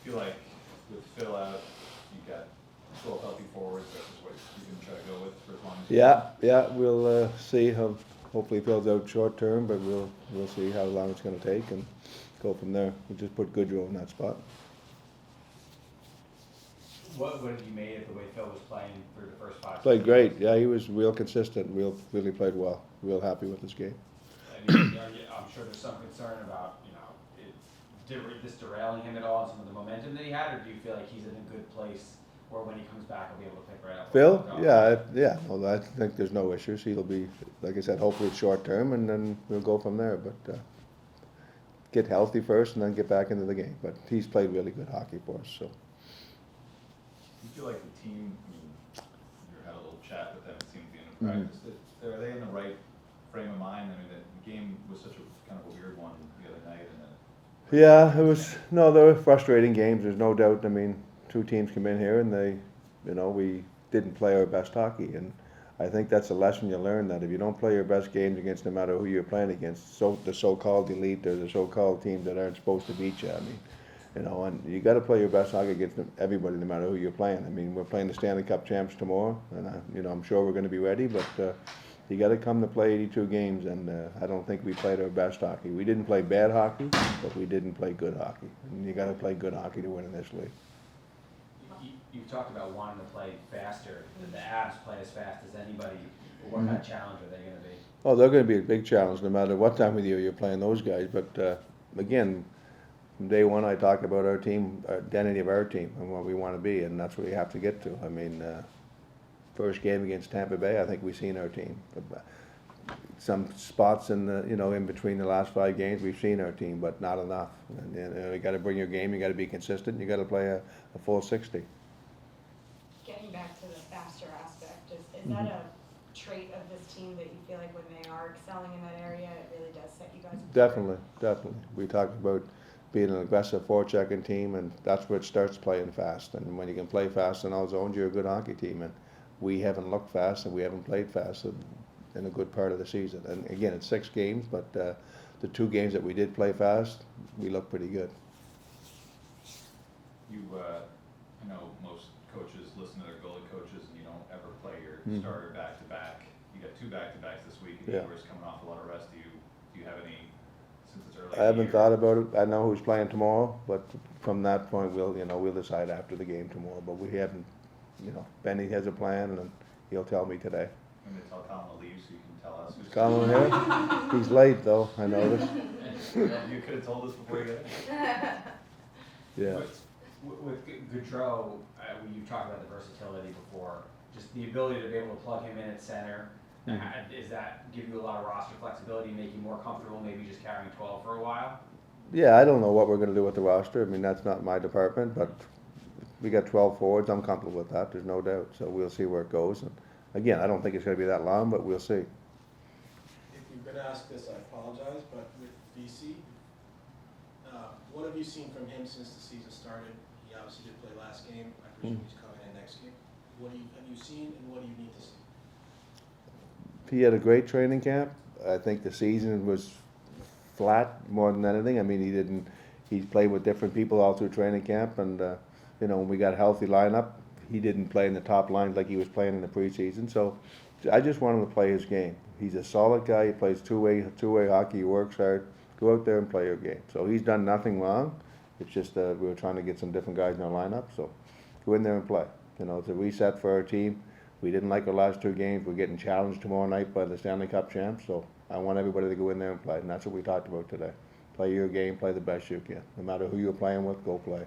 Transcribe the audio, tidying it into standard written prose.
feel like with Phil out, you got 12 healthy forwards, that's just what you can try to go with for as long as you Yeah, yeah, we'll see how, hopefully Phil's out short term, but we'll see how long it's gonna take and go from there. We'll just put Goodrow in that spot. What have you made of the way Phil was playing through the first 5 Played great, games? yeah, he was real consistent, really played well, real happy with his game. I mean, I'm sure there's some concern about, this derailing him at all and some of the momentum that he had, or do you feel like he's in a good place where when he comes back, he'll be able to pick right up? Phil, where he yeah, well, I think there's no issues, he'll be, like I said, hopefully it's short term, and then we'll go from there, but, get healthy first and then get back into the game, but he's played really good hockey for us, so. Do you feel like the team, I mean, you had a little chat with them, it seemed to be in practice, are they in the right frame of mind? I mean, the game was such a kind of a weird one the other night, and then. Yeah, there were frustrating games, there's no doubt. I mean, two teams come in here and we didn't play our best hockey. And I think that's a lesson you learn, that if you don't play your best games against no matter who you're playing against, the so-called elite or the so-called teams that aren't supposed to beat you, I mean, and you gotta play your best hockey against everybody no matter who you're playing. I mean, we're playing the Stanley Cup champs tomorrow, and I'm sure we're gonna be ready, but, you gotta come to play 82 games, and I don't think we played our best hockey. We didn't play bad hockey, but we didn't play good hockey. And you gotta play good hockey to win in this league. You've talked about wanting to play faster. Did the Avs play as fast as anybody? What kind of challenge are they going to be? Oh, they're gonna be a big challenge, no matter what time of the year you're playing those guys. But again, from day one, I talked about our team, identity of our team, and what we wanna be, and that's what we have to get to. I mean, first game against Tampa Bay, I think we've seen our team. Some spots in between the last 5 games, we've seen our team, but not enough. And you gotta bring your game, you gotta be consistent, you gotta play a full 60. Getting back to the faster aspect, is that a trait of this team that you feel like when they are excelling in that area, it really does set you guys apart? Definitely. We talked about being an aggressive forechecking team, and that's where it starts, playing fast. And when you can play fast in all zones, you're a good hockey team. And we haven't looked fast, and we haven't played fast in a good part of the season. And again, it's 6 games, but the 2 games that we did play fast, we looked pretty good. I know most coaches listen to their goalie coaches, and you don't ever play your starter back to back. You got 2 back to backs this week, and Igor's coming off a lot of rest. Do you have any, since it's early? I haven't thought about it. I know who's playing tomorrow, but from that point, we'll decide after the game tomorrow. But we haven't, Benny has a plan, and he'll tell me today. I'm gonna tell Colin to leave so you can tell us who's. Colin here? He's late though, I noticed. You could have told us before you got in. Yeah. With Goodrow, you've talked about the versatility before, just the ability to be able to plug him in at center. Does that give you a lot of roster flexibility, make you more comfortable maybe just carrying 12 for a while? Yeah, I don't know what we're gonna do with the roster. I mean, that's not my department, but we got 12 forwards. I'm comfortable with that, there's no doubt. So we'll see where it goes. And again, I don't think it's gonna be that long, but we'll see. If you're gonna ask this, I apologize, but with VC, what have you seen from him since the season started? He obviously did play last game. I presume he's coming in next game. What have you seen, and what do you need to see? He had a great training camp. I think the season was flat more than anything. I mean, he played with different people all through training camp, and when we got a healthy lineup, he didn't play in the top lines like he was playing in the preseason. So I just want him to play his game. He's a solid guy. He plays two-way hockey. He works hard. Go out there and play your game. So he's done nothing wrong. It's just we were trying to get some different guys in our lineup. So go in there and play. It's a reset for our team. We didn't like our last 2 games. We're getting challenged tomorrow night by the Stanley Cup champs. So I want everybody to go in there and play. And that's what we talked about today. Play your game. Play the best you can. No matter who you're playing with, go play.